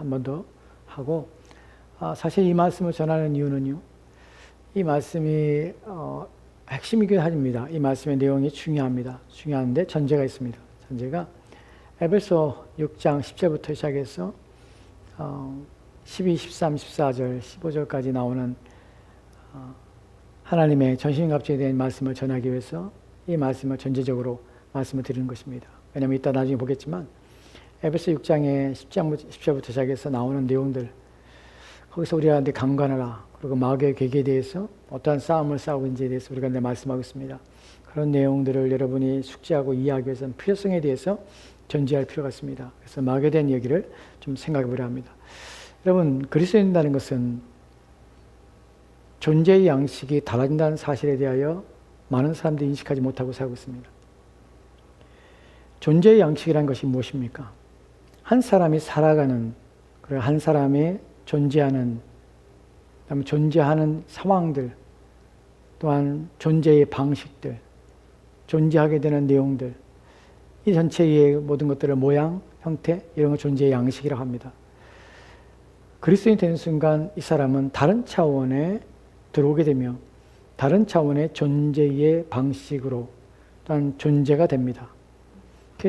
한 번 더 하고, 사실 이 말씀을 전하는 이유는요, 이 말씀이 핵심이긴 합니다. 이 말씀의 내용이 중요합니다. 중요한데 전제가 있습니다. 전제가 에베소 6장 10절부터 시작해서 12, 13, 14절, 15절까지 나오는 하나님의 전신갑주에 대한 말씀을 전하기 위해서 이 말씀을 전제적으로 말씀을 드리는 것입니다. 왜냐하면 이따 나중에 보겠지만 에베소 6장의 10절부터 시작해서 나오는 내용들, 거기서 우리가 강관하라, 그리고 마귀의 계기에 대해서 어떠한 싸움을 싸우고 있는지에 대해서 우리가 말씀하고 있습니다. 그런 내용들을 여러분이 숙지하고 이해하기 위해서는 필요성에 대해서 전제할 필요가 있습니다. 그래서 마귀에 대한 얘기를 좀 생각해 보려 합니다. 여러분, 그리스도인이라는 것은 존재의 양식이 달라진다는 사실에 대하여 많은 사람들이 인식하지 못하고 살고 있습니다. 존재의 양식이라는 것이 무엇입니까? 한 사람이 살아가는, 그리고 한 사람이 존재하는, 그다음에 존재하는 상황들, 또한 존재의 방식들, 존재하게 되는 내용들, 이 전체의 모든 것들을 모양, 형태, 이런 걸 존재의 양식이라고 합니다. 그리스도인이 되는 순간 이 사람은 다른 차원에 들어오게 되며 다른 차원의 존재의 방식으로 또한 존재가 됩니다.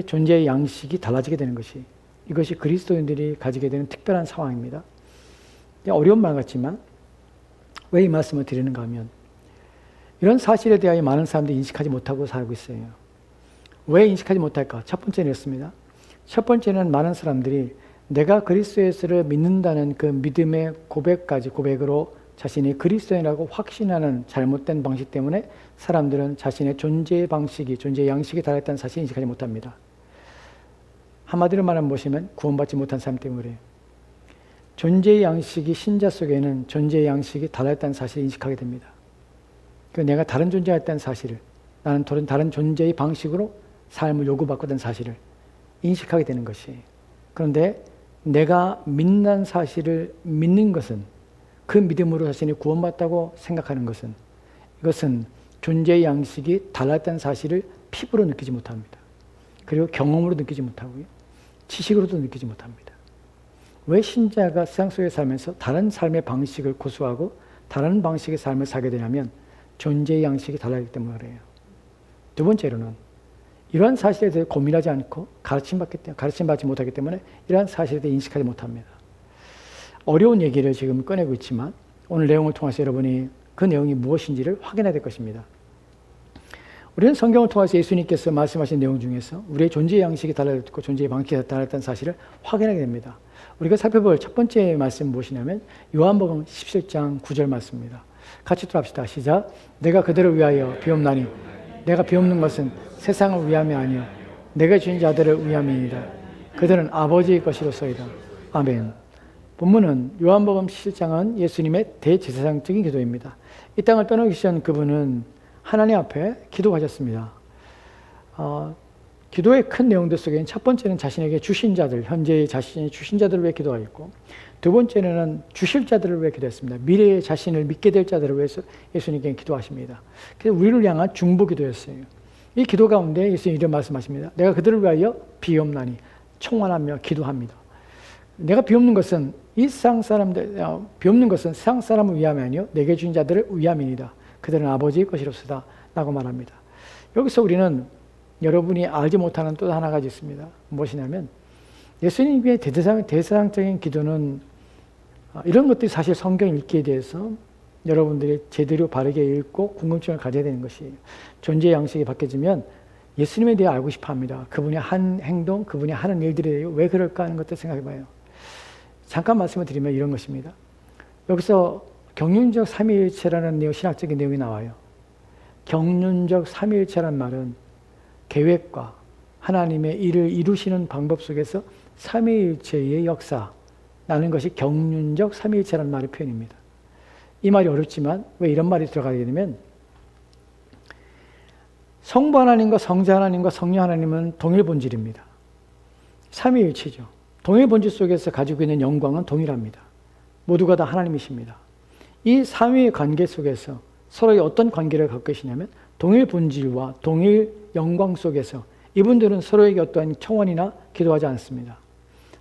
존재의 양식이 달라지게 되는 것이, 이것이 그리스도인들이 가지게 되는 특별한 상황입니다. 어려운 말 같지만 왜 이 말씀을 드리는가 하면 이런 사실에 대하여 많은 사람들이 인식하지 못하고 살고 있어요. 왜 인식하지 못할까? 첫 번째는 이렇습니다. 첫 번째는 많은 사람들이 내가 그리스도 예수를 믿는다는 그 믿음의 고백으로 자신이 그리스도인이라고 확신하는 잘못된 방식 때문에 사람들은 자신의 존재의 방식이, 존재의 양식이 달라졌다는 사실을 인식하지 못합니다. 한마디로 말하면 무엇이면 구원받지 못한 사람 때문에 그래요. 존재의 양식이 신자 속에는 존재의 양식이 달라졌다는 사실을 인식하게 됩니다. 내가 다른 존재였다는 사실을, 나는 다른 존재의 방식으로 삶을 요구받고 있다는 사실을 인식하게 되는 것이에요. 그런데 내가 믿는 사실을 믿는 것은, 그 믿음으로 자신이 구원받다고 생각하는 것은, 이것은 존재의 양식이 달랐다는 사실을 피부로 느끼지 못합니다. 그리고 경험으로 느끼지 못하고요, 지식으로도 느끼지 못합니다. 왜 신자가 세상 속에 살면서 다른 삶의 방식을 고수하고 다른 방식의 삶을 살게 되냐면 존재의 양식이 달라지기 때문에 그래요. 두 번째로는 이러한 사실에 대해 고민하지 않고 가르침받지 못하기 때문에 이러한 사실에 대해 인식하지 못합니다. 어려운 얘기를 지금 꺼내고 있지만 오늘 내용을 통해서 여러분이 그 내용이 무엇인지를 확인해야 될 것입니다. 우리는 성경을 통해서 예수님께서 말씀하신 내용 중에서 우리의 존재의 양식이 달라졌고 존재의 방식이 달라졌다는 사실을 확인하게 됩니다. 우리가 살펴볼 첫 번째 말씀은 무엇이냐면 요한복음 17장 9절 말씀입니다. 같이 따라합시다. 시작. 내가 그들을 위하여 비옵나니 내가 비옵는 것은 세상을 위함이 아니요 내가 주인 자들을 위함이니이다. 그들은 아버지의 것이로소이다. 아멘. 본문은 요한복음 17장은 예수님의 대제사장적인 기도입니다. 이 땅을 떠나기 전 그분은 하나님 앞에 기도하셨습니다. 기도의 큰 내용들 속에는 첫 번째는 자신에게 주신 자들, 현재 자신이 주신 자들을 위해 기도하였고, 두 번째는 주실 자들을 위해 기도했습니다. 미래에 자신을 믿게 될 자들을 위해서 예수님께 기도하십니다. 그래서 우리를 향한 중보 기도였어요. 이 기도 가운데 예수님 이런 말씀하십니다. 내가 그들을 위하여 비옵나니 청원하며 기도합니다. 내가 비옵는 것은 이 세상 사람들, 비옵는 것은 세상 사람을 위함이 아니요 내게 주신 자들을 위함이니이다. 그들은 아버지의 것이로소이다 라고 말합니다. 여기서 우리는 여러분이 알지 못하는 또 하나 가지 있습니다. 무엇이냐면 예수님의 대제사장적인 기도는 이런 것들이 사실 성경 읽기에 대해서 여러분들이 제대로 바르게 읽고 궁금증을 가져야 되는 것이에요. 존재의 양식이 바뀌어지면 예수님에 대해 알고 싶어 합니다. 그분이 한 행동, 그분이 하는 일들에 대해 왜 그럴까 하는 것들 생각해 봐요. 잠깐 말씀을 드리면 이런 것입니다. 여기서 경륜적 삼위일체라는 내용, 신학적인 내용이 나와요. 경륜적 삼위일체란 말은 계획과 하나님의 일을 이루시는 방법 속에서 삼위일체의 역사라는 것이 경륜적 삼위일체라는 말의 표현입니다. 이 말이 어렵지만 왜 이런 말이 들어가게 되면 성부 하나님과 성자 하나님과 성령 하나님은 동일 본질입니다. 삼위일체죠. 동일 본질 속에서 가지고 있는 영광은 동일합니다. 모두가 다 하나님이십니다. 이 삼위의 관계 속에서 서로의 어떤 관계를 갖고 계시냐면 동일 본질과 동일 영광 속에서 이분들은 서로에게 어떠한 청원이나 기도하지 않습니다.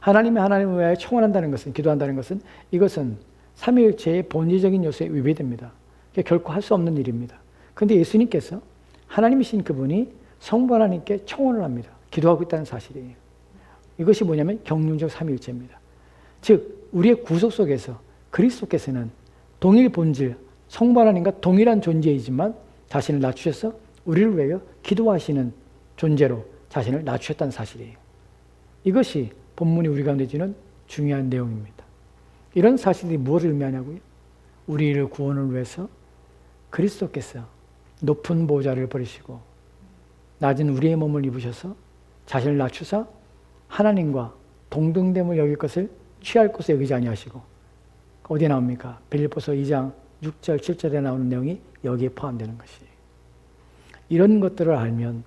하나님을 위하여 청원한다는 것은, 기도한다는 것은, 이것은 삼위일체의 본질적인 요소에 위배됩니다. 결코 할 수 없는 일입니다. 그런데 예수님께서 하나님이신 그분이 성부 하나님께 청원을 합니다. 기도하고 있다는 사실이에요. 이것이 뭐냐면 경륜적 삼위일체입니다. 즉 우리의 구속 속에서 그리스도께서는 동일 본질, 성부 하나님과 동일한 존재이지만 자신을 낮추셔서 우리를 위하여 기도하시는 존재로 자신을 낮추셨다는 사실이에요. 이것이 본문이 우리 가운데 주는 중요한 내용입니다. 이런 사실이 무엇을 의미하냐고요? 우리를 구원을 위해서 그리스도께서 높은 보좌를 버리시고 낮은 우리의 몸을 입으셔서 자신을 낮추사 하나님과 동등됨을 여길 것을 취할 것을 여기지 아니하시고, 어디에 나옵니까? 빌립보서 2장 6절 7절에 나오는 내용이 여기에 포함되는 것이에요. 이런 것들을 알면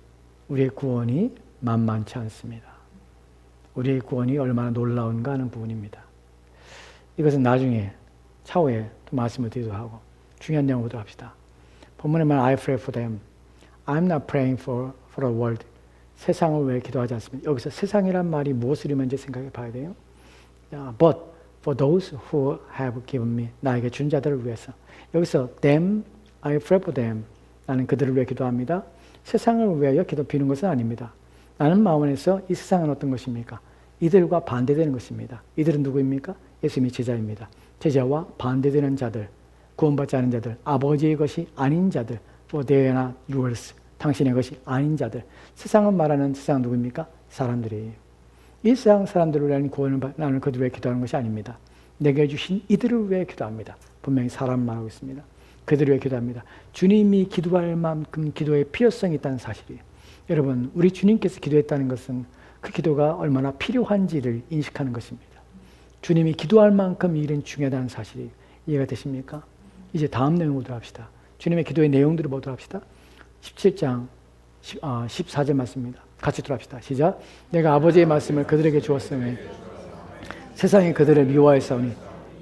우리의 구원이 만만치 않습니다. 우리의 구원이 얼마나 놀라운가 하는 부분입니다. 이것은 나중에 차후에 또 말씀을 드리도록 하고 중요한 내용을 보도록 합시다. 본문에 말하는 I pray for them. I'm not praying for the world. 세상을 위해 기도하지 않습니다. 여기서 세상이란 말이 무엇을 의미하는지 생각해 봐야 돼요. But for those who have given me. 나에게 준 자들을 위해서. 여기서 them, I pray for them. 나는 그들을 위해 기도합니다. 세상을 위하여 기도 비는 것은 아닙니다. 나는 마음 안에서 이 세상은 어떤 것입니까? 이들과 반대되는 것입니다. 이들은 누구입니까? 예수님의 제자입니다. 제자와 반대되는 자들, 구원받지 않은 자들, 아버지의 것이 아닌 자들, for they are not yours. 당신의 것이 아닌 자들. 세상은 말하는 세상은 누구입니까? 사람들이에요. 이 세상 사람들을 위한 구원을 나는 그들을 위해 기도하는 것이 아닙니다. 내게 주신 이들을 위해 기도합니다. 분명히 사람 말하고 있습니다. 그들을 위해 기도합니다. 주님이 기도할 만큼 기도에 필요성이 있다는 사실이에요. 여러분, 우리 주님께서 기도했다는 것은 그 기도가 얼마나 필요한지를 인식하는 것입니다. 주님이 기도할 만큼 이 일은 중요하다는 사실이 이해가 되십니까? 이제 다음 내용을 보도록 합시다. 주님의 기도의 내용들을 보도록 합시다. 17장 14절 말씀입니다. 같이 들어갑시다. 시작. 내가 아버지의 말씀을 그들에게 주었으니 세상이 그들을 미워하였사오니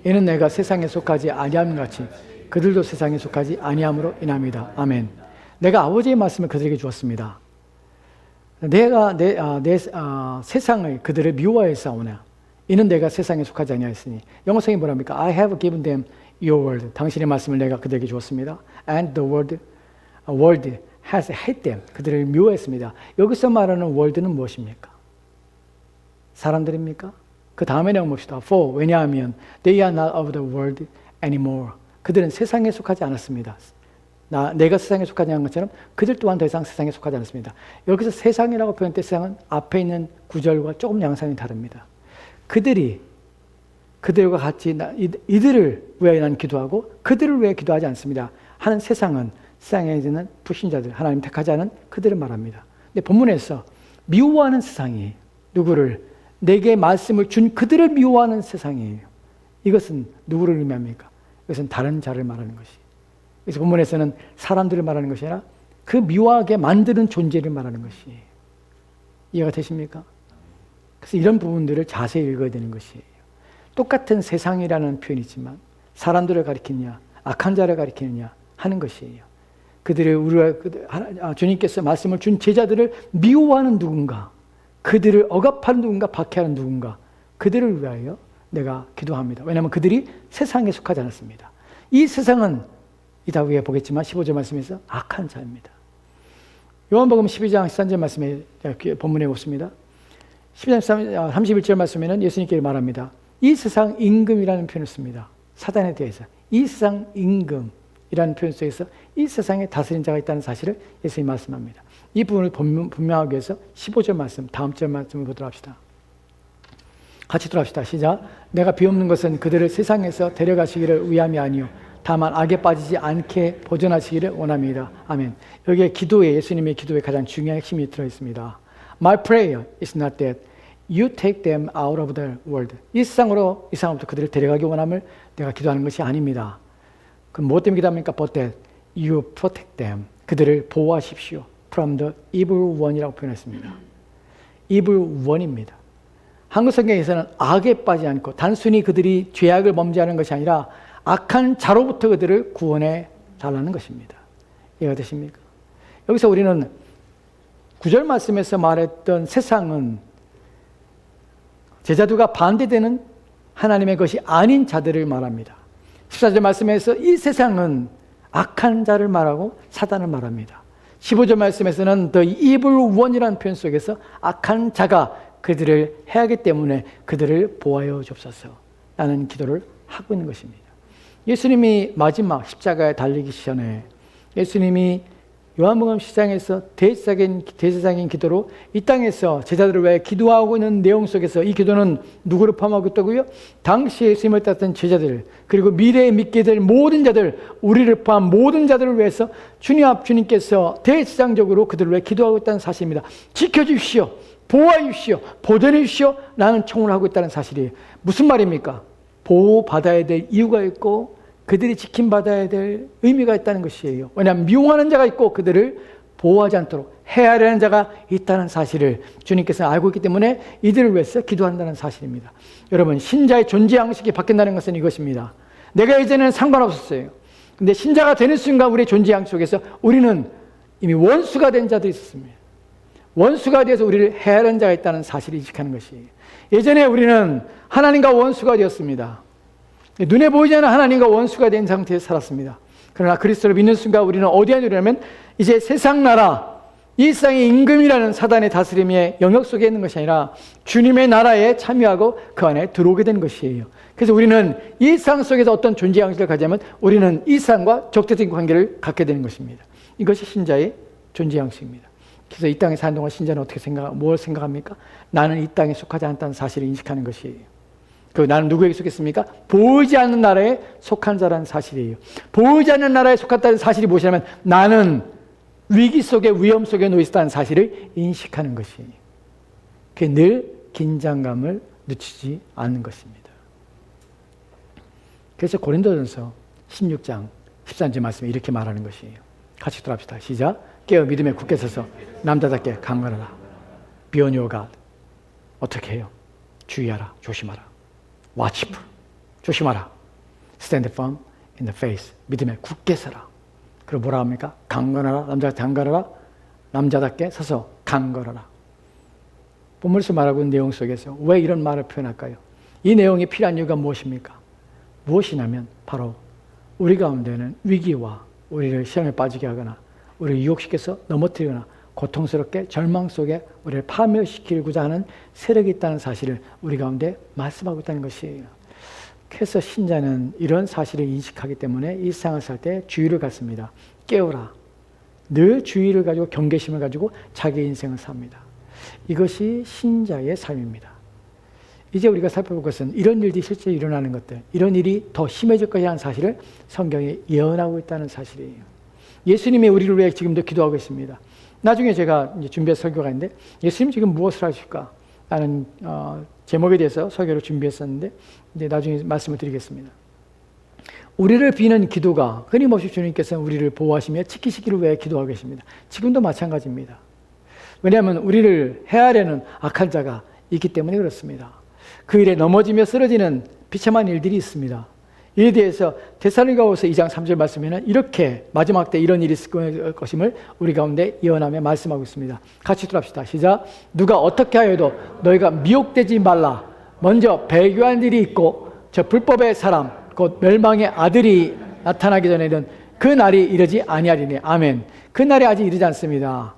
이는 내가 세상에 속하지 아니함 같이 그들도 세상에 속하지 아니함으로 인함이다. 아멘. 내가 아버지의 말씀을 그들에게 주었습니다. 내가 세상을 그들을 미워하였사오나 이는 내가 세상에 속하지 아니하였으니. 영어성이 뭐랍니까? I have given them your word. 당신의 말씀을 내가 그들에게 주었습니다. And the world has hated them. 그들을 미워했습니다. 여기서 말하는 world는 무엇입니까? 사람들입니까? 그 다음에 내용 봅시다. For, 왜냐하면 they are not of the world anymore. 그들은 세상에 속하지 않았습니다. 내가 세상에 속하지 않은 것처럼 그들 또한 더 이상 세상에 속하지 않습니다. 여기서 세상이라고 표현할 때 세상은 앞에 있는 구절과 조금 양상이 다릅니다. 그들과 같이 이들을 위하여 나는 기도하고 그들을 위해 기도하지 않습니다. 하는 세상은 세상에 있는 불신자들, 하나님 택하지 않은 그들을 말합니다. 근데 본문에서 미워하는 세상이 누구를? 내게 말씀을 준 그들을 미워하는 세상이에요. 이것은 누구를 의미합니까? 이것은 다른 자를 말하는 것이. 그래서 본문에서는 사람들을 말하는 것이 아니라 그 미워하게 만드는 존재를 말하는 것이에요. 이해가 되십니까? 그래서 이런 부분들을 자세히 읽어야 되는 것이에요. 똑같은 세상이라는 표현이지만 사람들을 가리키느냐 악한 자를 가리키느냐 하는 것이에요. 주님께서 말씀을 준 제자들을 미워하는 누군가, 그들을 억압하는 누군가, 박해하는 누군가, 그들을 위하여 내가 기도합니다. 왜냐하면 그들이 세상에 속하지 않았습니다. 이 세상은 이따 위에 보겠지만 15절 말씀에서 악한 자입니다. 요한복음 12장 13절 말씀에 본문에 봅습니다. 12장 31절 말씀에는 예수님께 말합니다. 이 세상 임금이라는 표현을 씁니다. 사단에 대해서. 이 세상 임금이라는 표현 속에서 이 세상에 다스린 자가 있다는 사실을 예수님이 말씀합니다. 이 부분을 분명하기 위해서 15절 말씀, 다음 절 말씀을 보도록 합시다. 같이 들어갑시다. 시작. 내가 비옵는 것은 그들을 세상에서 데려가시기를 위함이 아니요 다만 악에 빠지지 않게 보존하시기를 원합니다. 아멘. 여기에 기도에, 예수님의 기도에 가장 중요한 핵심이 들어있습니다. My prayer is not that you take them out of the world. 이 세상으로부터 그들을 데려가기 원함을 내가 기도하는 것이 아닙니다. 그럼 무엇 때문에 기도합니까? But that you protect them. 그들을 보호하십시오. From the evil one이라고 표현했습니다. evil one입니다. 한국 성경에서는 악에 빠지지 않고 단순히 그들이 죄악을 범죄하는 것이 아니라 악한 자로부터 그들을 구원해 달라는 것입니다. 이해가 되십니까? 여기서 우리는 9절 말씀에서 말했던 세상은 제자들과 반대되는 하나님의 것이 아닌 자들을 말합니다. 14절 말씀에서 이 세상은 악한 자를 말하고 사단을 말합니다. 15절 말씀에서는 The evil one이라는 표현 속에서 악한 자가 그들을 해하기 때문에 그들을 보호하여 주옵소서 라는 기도를 하고 있는 것입니다. 예수님이 마지막 십자가에 달리기 전에 예수님이 요한복음 10장에서 대제사장인 기도로 이 땅에서 제자들을 위해 기도하고 있는 내용 속에서 이 기도는 누구를 포함하고 있다고요? 당시 예수님을 따랐던 제자들, 그리고 미래에 믿게 될 모든 자들, 우리를 포함한 모든 자들을 위해서 주님께서 대제사장적으로 그들을 위해 기도하고 있다는 사실입니다. 지켜주십시오, 보호해 주십시오, 보존해 주십시오 라는 청을 하고 있다는 사실이에요. 무슨 말입니까? 보호받아야 될 이유가 있고 그들이 지킴받아야 될 의미가 있다는 것이에요. 왜냐하면 미용하는 자가 있고 그들을 보호하지 않도록 해하려는 자가 있다는 사실을 주님께서 알고 있기 때문에 이들을 위해서 기도한다는 사실입니다. 여러분, 신자의 존재 양식이 바뀐다는 것은 이것입니다. 내가 이제는 상관없었어요. 근데 신자가 되는 순간 우리의 존재 양식 속에서 우리는 이미 원수가 된 자들이 있었습니다. 원수가 되어서 우리를 해하려는 자가 있다는 사실을 인식하는 것이에요. 예전에 우리는 하나님과 원수가 되었습니다. 눈에 보이지 않는 하나님과 원수가 된 상태에서 살았습니다. 그러나 그리스도를 믿는 순간 우리는 어디에 누리냐면 이제 세상 나라, 이 세상의 임금이라는 사단의 다스림의 영역 속에 있는 것이 아니라 주님의 나라에 참여하고 그 안에 들어오게 된 것이에요. 그래서 우리는 이 세상 속에서 어떤 존재 양식을 가지면 우리는 이 세상과 적대적인 관계를 갖게 되는 것입니다. 이것이 신자의 존재 양식입니다. 그래서 이 땅에 사는 동안 신자는 뭘 생각합니까? 나는 이 땅에 속하지 않다는 사실을 인식하는 것이에요. 나는 누구에게 속했습니까? 보이지 않는 나라에 속한 자라는 사실이에요. 보이지 않는 나라에 속했다는 사실이 무엇이냐면 나는 위기 속에, 위험 속에 놓여 있다는 사실을 인식하는 것이에요. 그게 늘 긴장감을 늦추지 않는 것입니다. 그래서 고린도전서 16장 13절 말씀에 이렇게 말하는 것이에요. 같이 돌아갑시다. 시작. 깨어 믿음에 굳게 서서 남자답게 강건하라. Be on your guard. 어떻게 해요? 주의하라. 조심하라. watchful. 조심하라. stand firm in the faith. 믿음에 굳게 서라. 그리고 뭐라 합니까? 강건하라. 남자답게 강건하라. 남자답게 서서 강건하라. 본문에서 말하고 있는 내용 속에서 왜 이런 말을 표현할까요? 이 내용이 필요한 이유가 무엇입니까? 무엇이냐면 바로 우리 가운데는 위기와 우리를 시험에 빠지게 하거나 우리를 유혹시켜서 넘어뜨리거나 고통스럽게 절망 속에 우리를 파멸시키고자 하는 세력이 있다는 사실을 우리 가운데 말씀하고 있다는 것이에요. 그래서 신자는 이런 사실을 인식하기 때문에 이 세상을 살 때 주의를 갖습니다. 깨어라. 늘 주의를 가지고 경계심을 가지고 자기의 인생을 삽니다. 이것이 신자의 삶입니다. 이제 우리가 살펴볼 것은 이런 일들이 실제 일어나는 것들, 이런 일이 더 심해질 것이라는 사실을 성경이 예언하고 있다는 사실이에요. 예수님이 우리를 위해 지금도 기도하고 있습니다. 나중에 제가 이제 준비한 설교가 있는데 예수님 지금 무엇을 하실까? 라는 제목에 대해서 설교를 준비했었는데 이제 나중에 말씀을 드리겠습니다. 우리를 비는 기도가 끊임없이 주님께서는 우리를 보호하시며 지키시기를 위해 기도하고 계십니다. 지금도 마찬가지입니다. 왜냐하면 우리를 해하려는 악한 자가 있기 때문에 그렇습니다. 그 일에 넘어지며 쓰러지는 비참한 일들이 있습니다. 이에 대해서 데살로니가후서 2장 3절 말씀에는 이렇게 마지막 때 이런 일이 있을 것임을 우리 가운데 예언하며 말씀하고 있습니다. 같이 들어갑시다. 시작. 누가 어떻게 하여도 너희가 미혹되지 말라. 먼저 배교한 일이 있고 저 불법의 사람 곧 멸망의 아들이 나타나기 전에는 그 날이 이르지 아니하리니. 아멘. 그 날이 아직 이르지 않습니다.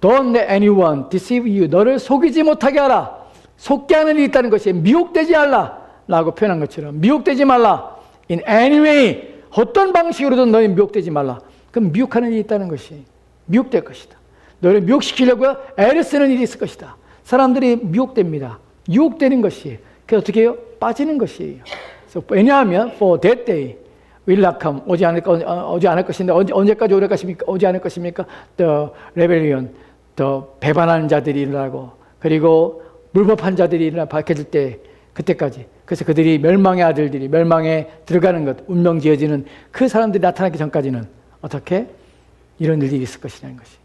Don't let anyone deceive you. 너를 속이지 못하게 하라. 속게 하는 일이 있다는 것이 미혹되지 말라 라고 표현한 것처럼 미혹되지 말라. In any way, 어떤 방식으로든 너희 미혹되지 말라. 그럼 미혹하는 일이 있다는 것이 미혹될 것이다. 너를 미혹시키려고 애를 쓰는 일이 있을 것이다. 사람들이 미혹됩니다. 유혹되는 것이 그래서 어떻게 해요? 빠지는 것이에요. 왜냐하면 for that day will not come. 오지 않을 것인데 언제까지 오지 않을 것입니까? The rebellion, the 배반하는 자들이 일어나고 그리고 불법한 자들이 일어나 밝혀질 때 그때까지. 그래서 그들이 멸망의 아들들이 멸망에 들어가는 것, 운명 지어지는 그 사람들이 나타나기 전까지는 어떻게 이런 일들이 있을 것이라는 것이.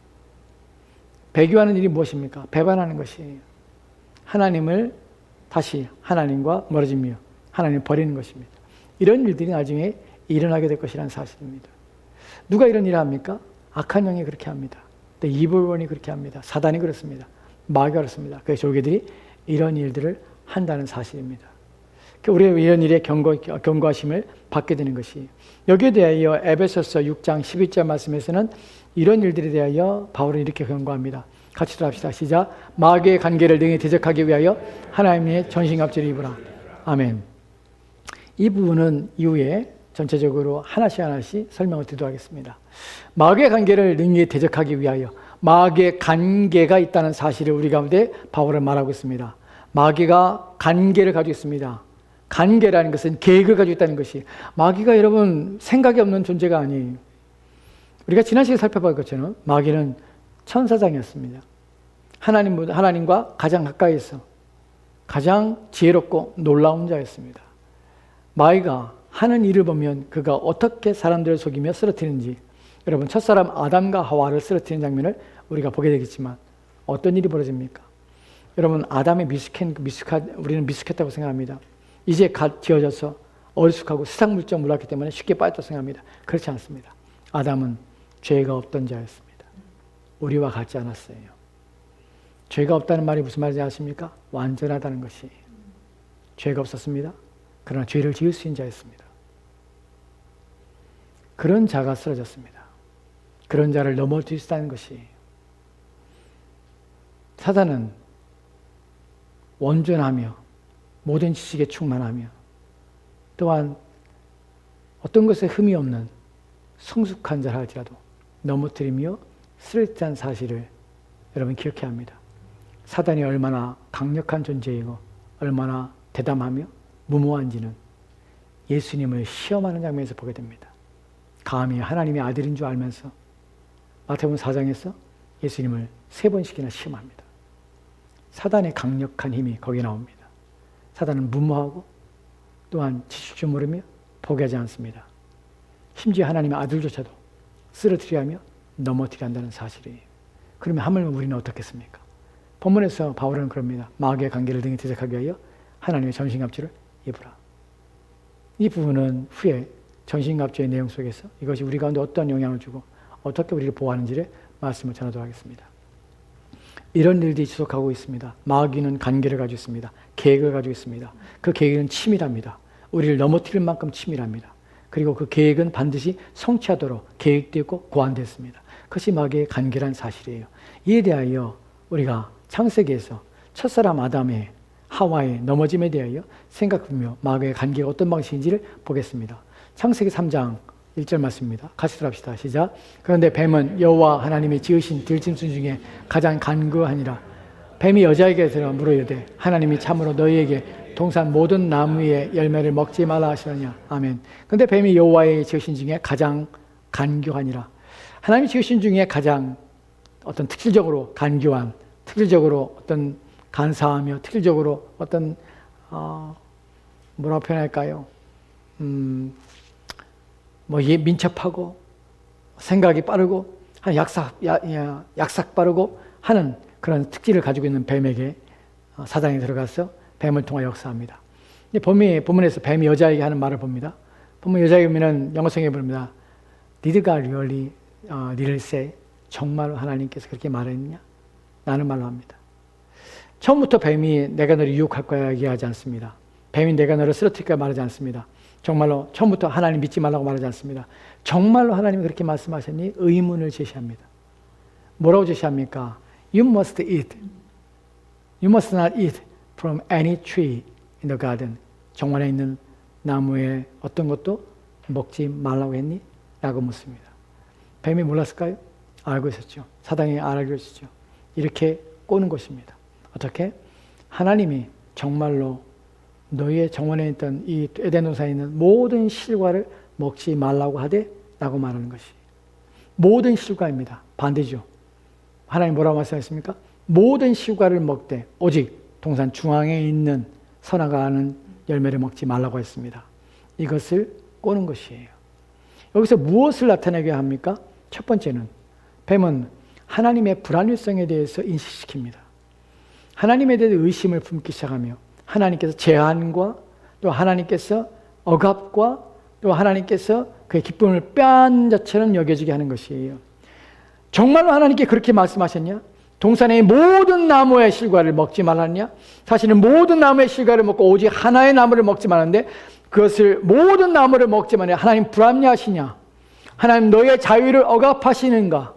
배교하는 일이 무엇입니까? 배반하는 것이에요. 하나님을 다시 하나님과 멀어지며 하나님을 버리는 것입니다. 이런 일들이 나중에 일어나게 될 것이라는 사실입니다. 누가 이런 일을 합니까? 악한 영이 그렇게 합니다. 또 이블원이 그렇게 합니다. 사단이 그렇습니다. 마귀가 그렇습니다. 그래서 조개들이 이런 일들을 한다는 사실입니다. 우리가 이런 일에 경고하심을 받게 되는 것이, 여기에 대하여 에베소서 6장 11절 말씀에서는 이런 일들에 대하여 바울은 이렇게 경고합니다. 같이 들어갑시다. 시작. 마귀의 관계를 능히 대적하기 위하여 하나님의 전신갑주를 입으라. 아멘. 이 부분은 이후에 전체적으로 하나씩 설명을 드리도록 하겠습니다. 마귀의 관계를 능히 대적하기 위하여, 마귀의 관계가 있다는 사실을 우리 가운데 바울은 말하고 있습니다. 마귀가 관계를 가지고 있습니다. 관계라는 것은 계획을 가지고 있다는 것이, 마귀가 여러분 생각이 없는 존재가 아니에요. 우리가 지난 시간에 살펴본 것처럼 마귀는 천사장이었습니다. 하나님과 가장 가까이서 가장 지혜롭고 놀라운 자였습니다. 마귀가 하는 일을 보면 그가 어떻게 사람들을 속이며 쓰러뜨리는지, 여러분 첫사람 아담과 하와를 쓰러뜨리는 장면을 우리가 보게 되겠지만 어떤 일이 벌어집니까? 여러분 아담의 우리는 미숙했다고 생각합니다. 이제 갓 지어져서 어리숙하고 세상물적 몰랐기 때문에 쉽게 빠졌다고 생각합니다. 그렇지 않습니다. 아담은 죄가 없던 자였습니다. 우리와 같지 않았어요. 죄가 없다는 말이 무슨 말인지 아십니까? 완전하다는 것이. 죄가 없었습니다. 그러나 죄를 지을 수 있는 자였습니다. 그런 자가 쓰러졌습니다. 그런 자를 넘어뜨릴 수 있다는 것이, 사단은 온전하며 모든 지식에 충만하며 또한 어떤 것에 흠이 없는 성숙한 자라 할지라도 넘어뜨리며 쓰러뜨리는 사실을 여러분 기억해야 합니다. 사단이 얼마나 강력한 존재이고 얼마나 대담하며 무모한지는 예수님을 시험하는 장면에서 보게 됩니다. 감히 하나님의 아들인 줄 알면서 마태복음 4장에서 예수님을 3번씩이나 시험합니다. 사단의 강력한 힘이 거기에 나옵니다. 사단은 무모하고 또한 지칠 줄 모르며 포기하지 않습니다. 심지어 하나님의 아들조차도 쓰러뜨리려 하며 넘어뜨리려 한다는 사실이에요. 그러면 하물며 우리는 어떻겠습니까? 본문에서 바울은 그럽니다. 마귀의 관계를 등에 대적하기 위하여 하나님의 전신갑주를 입으라. 이 부분은 후에 전신갑주의 내용 속에서 이것이 우리 가운데 어떤 영향을 주고 어떻게 우리를 보호하는지를 말씀을 전하도록 하겠습니다. 이런 일들이 지속하고 있습니다. 마귀는 관계를 가지고 있습니다. 계획을 가지고 있습니다. 그 계획은 치밀합니다. 우리를 넘어뜨릴 만큼 치밀합니다. 그리고 그 계획은 반드시 성취하도록 계획되어 있고 고안됐습니다. 그것이 마귀의 관계란 사실이에요. 이에 대하여 우리가 창세기에서 첫사람 아담의 하와의 넘어짐에 대하여 생각하며 마귀의 관계가 어떤 방식인지를 보겠습니다. 창세기 3장 1절 말씀입니다. 같이 들어갑시다. 시작. 그런데 뱀은 여호와 하나님이 지으신 들짐승 중에 가장 간교하니라. 뱀이 여자에게 들어 물으되 하나님이 참으로 너희에게 동산 모든 나무의 열매를 먹지 말라 하시느냐. 아멘. 그런데 뱀이 여호와의 지으신 중에 가장 간교하니라. 하나님이 지으신 중에 가장 어떤 특질적으로 간교한, 특질적으로 어떤 간사하며 특질적으로 어떤 뭐라고 표현할까요? 민첩하고 생각이 빠르고 약삭 빠르고 하는 그런 특질을 가지고 있는 뱀에게 사단이 들어가서 뱀을 통하여 역사합니다. 본문에서 뱀이 여자에게 하는 말을 봅니다. 본문 여자에게 보면 영어성에 봅니다. Did God really say? 정말로 하나님께서 그렇게 말했느냐? 라는 말로 합니다. 처음부터 뱀이 내가 너를 유혹할 거야 얘기하지 않습니다. 뱀이 내가 너를 쓰러뜨릴 거야 말하지 않습니다. 정말로 처음부터 하나님 믿지 말라고 말하지 않습니다. 정말로 하나님이 그렇게 말씀하셨니? 의문을 제시합니다. 뭐라고 제시합니까? You must eat. You must not eat from any tree in the garden. 정원에 있는 나무의 어떤 것도 먹지 말라고 했니? 라고 묻습니다. 뱀이 몰랐을까요? 알고 있었죠. 사단이 알고 있었죠. 이렇게 꼬는 것입니다. 어떻게? 하나님이 정말로 너희의 정원에 있던 이 에덴 동산에 있는 모든 실과를 먹지 말라고 하되 라고 말하는 것이 모든 실과입니다. 반대죠. 하나님 뭐라고 말씀하셨습니까? 모든 실과를 먹되 오직 동산 중앙에 있는 선악과 아는 열매를 먹지 말라고 했습니다. 이것을 꼬는 것이에요. 여기서 무엇을 나타내게 합니까? 첫 번째는 뱀은 하나님의 불합리성에 대해서 인식시킵니다. 하나님에 대해 의심을 품기 시작하며 하나님께서 제한과 또 하나님께서 억압과 또 하나님께서 그의 기쁨을 빼앗는 자처럼 여겨지게 하는 것이에요. 정말로 하나님께 그렇게 말씀하셨냐? 동산의 모든 나무의 실과를 먹지 말았냐? 사실은 모든 나무의 실과를 먹고 오직 하나의 나무를 먹지 말았는데 그것을 모든 나무를 먹지 말았냐? 하나님 불합리하시냐? 하나님 너의 자유를 억압하시는가?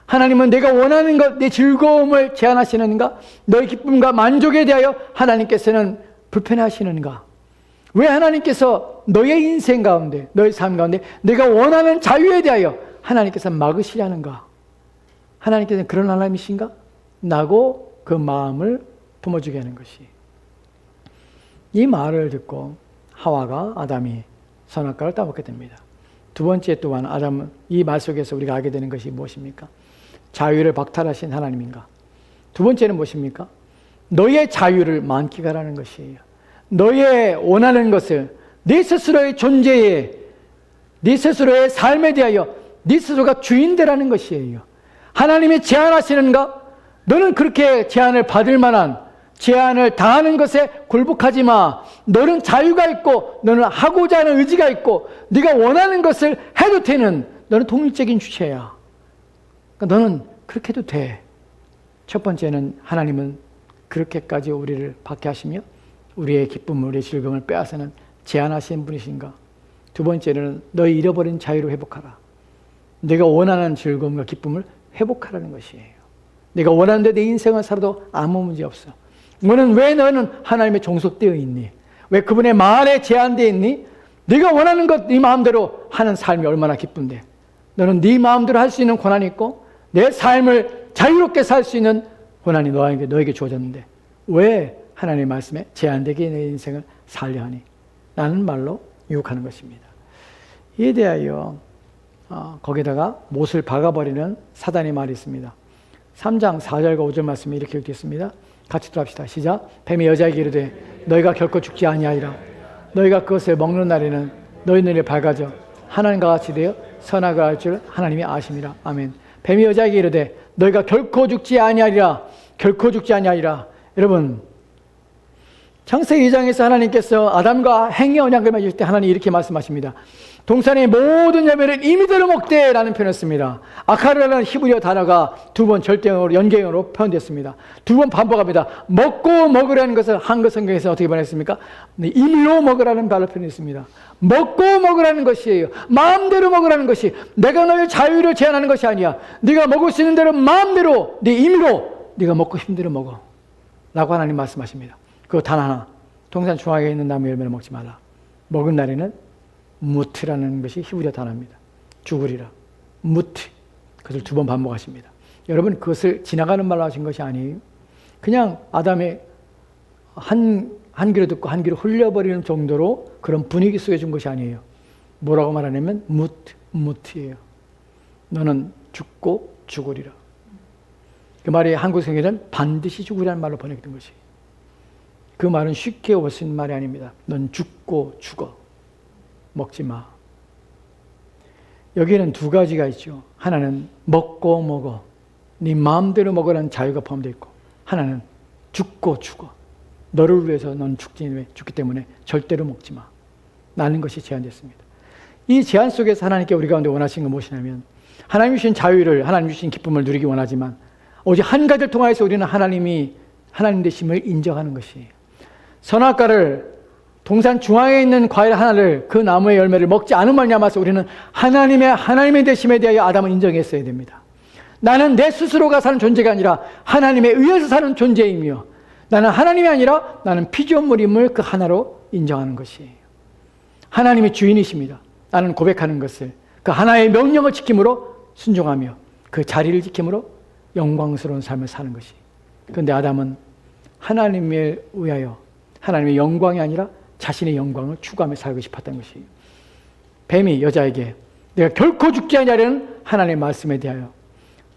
하나님은 내가 원하는 것, 내 즐거움을 제한하시는가? 너의 기쁨과 만족에 대하여 하나님께서는 불편해하시는가? 왜 하나님께서 너의 인생 가운데, 너의 삶 가운데 내가 원하는 자유에 대하여 하나님께서 막으시려는가? 하나님께서는 그런 하나님이신가? 라고 그 마음을 품어주게 하는 것이. 이 말을 듣고 하와가 아담이 선악과를 따먹게 됩니다. 두 번째 또한 아담은 이 말 속에서 우리가 알게 되는 것이 무엇입니까? 자유를 박탈하신 하나님인가? 두 번째는 무엇입니까? 너의 자유를 만끽하라는 것이에요. 너의 원하는 것을 네 스스로의 존재에, 네 스스로의 삶에 대하여 네 스스로가 주인 되라는 것이에요. 하나님이 제한하시는가? 너는 그렇게 제한을 받을 만한, 제한을 당하는 것에 굴복하지 마. 너는 자유가 있고 너는 하고자 하는 의지가 있고 네가 원하는 것을 해도 되는, 너는 독립적인 주체야. 그러니까 너는 그렇게 해도 돼. 첫 번째는 하나님은 그렇게까지 우리를 받게 하시며 우리의 기쁨, 우리의 즐거움을 빼앗는 제한하신 분이신가? 두 번째는 너의 잃어버린 자유를 회복하라. 내가 원하는 즐거움과 기쁨을 회복하라는 것이에요. 내가 원하는데 내 인생을 살아도 아무 문제 없어. 왜 너는 하나님의 종속되어 있니? 왜 그분의 말에 제한되어 있니? 네가 원하는 것 네 마음대로 하는 삶이 얼마나 기쁜데. 너는 네 마음대로 할 수 있는 권한이 있고 내 삶을 자유롭게 살 수 있는 권한이 너에게 주어졌는데 왜 하나님의 말씀에 제한되게 내 인생을 살려 하니? 라는 말로 유혹하는 것입니다. 이에 대하여 거기다가 못을 박아버리는 사단의 말이 있습니다. 3장 4절과 5절 말씀이 이렇게 읽겠습니다. 같이 들어갑시다. 시작. 뱀이 여자에게 이르되 너희가 결코 죽지 아니하리라. 너희가 그것을 먹는 날에는 너희 눈이 밝아져 하나님과 같이 되어 선악을 알 줄 하나님이 아심이라. 아멘. 뱀이 여자에게 이르되 너희가 결코 죽지 아니하리라. 결코 죽지 아니하리라. 여러분, 창세기 2장에서 하나님께서 아담과 행위 언약을 맺을 때 하나님이 이렇게 말씀하십니다. 동산의 모든 열매를 임의대로 먹되 라는 표현을 씁니다. 아카르라는 히브리어 단어가 두 번 절대형으로 연계형으로 표현됐습니다. 두 번 반복합니다. 먹고 먹으라는 것을 한글 성경에서 어떻게 번역했습니까? 임의로 먹으라는 말로 표현했습니다. 먹고 먹으라는 것이에요. 마음대로 먹으라는 것이. 내가 너의 자유를 제한하는 것이 아니야. 네가 먹을 수 있는 대로 마음대로, 네 임의로 네가 먹고 싶은 대로 먹어 라고 하나님 말씀하십니다. 그거 단 하나, 동산 중앙에 있는 나무 열매를 먹지 말라. 먹은 날에는 무트라는 것이 히브리어 단어입니다. 죽으리라. 무트. 그것을 두 번 반복하십니다. 여러분, 그것을 지나가는 말로 하신 것이 아니에요. 그냥 아담의 한 귀로 듣고 한 귀로 흘려버리는 정도로 그런 분위기 속에 준 것이 아니에요. 뭐라고 말하냐면 무트예요. 너는 죽고 죽으리라. 그 말이 한국 성경에는 반드시 죽으리라는 말로 번역된 것이에요. 그 말은 쉽게 올 수 있는 말이 아닙니다. 넌 죽고 죽어. 먹지 마. 여기에는 두 가지가 있죠. 하나는 먹고 먹어. 네 마음대로 먹으라는 자유가 포함되어 있고, 하나는 죽고 죽어. 너를 위해서 넌 죽기 때문에 절대로 먹지 마. 라는 것이 제한됐습니다. 이 제한 속에서 하나님께 우리 가운데 원하신 건 무엇이냐면, 하나님 주신 자유를, 하나님 주신 기쁨을 누리기 원하지만 오직 한 가지를 통하여서 우리는 하나님 되심을 인정하는 것이에요. 선악과를, 동산 중앙에 있는 과일 하나를, 그 나무의 열매를 먹지 않은 말미암아서 우리는 하나님의 되심에 대하여 아담은 인정했어야 됩니다. 나는 내 스스로가 사는 존재가 아니라 하나님에 의해서 사는 존재이며, 나는 하나님이 아니라 나는 피조물임을 그 하나로 인정하는 것이에요. 하나님이 주인이십니다. 나는 고백하는 것을, 그 하나의 명령을 지킴으로 순종하며 그 자리를 지킴으로 영광스러운 삶을 사는 것이. 그런데 아담은 하나님에 의하여 하나님의 영광이 아니라 자신의 영광을 추구하며 살고 싶었던 것이에요. 뱀이 여자에게 내가 결코 죽지 아니하려는 하나님의 말씀에 대하여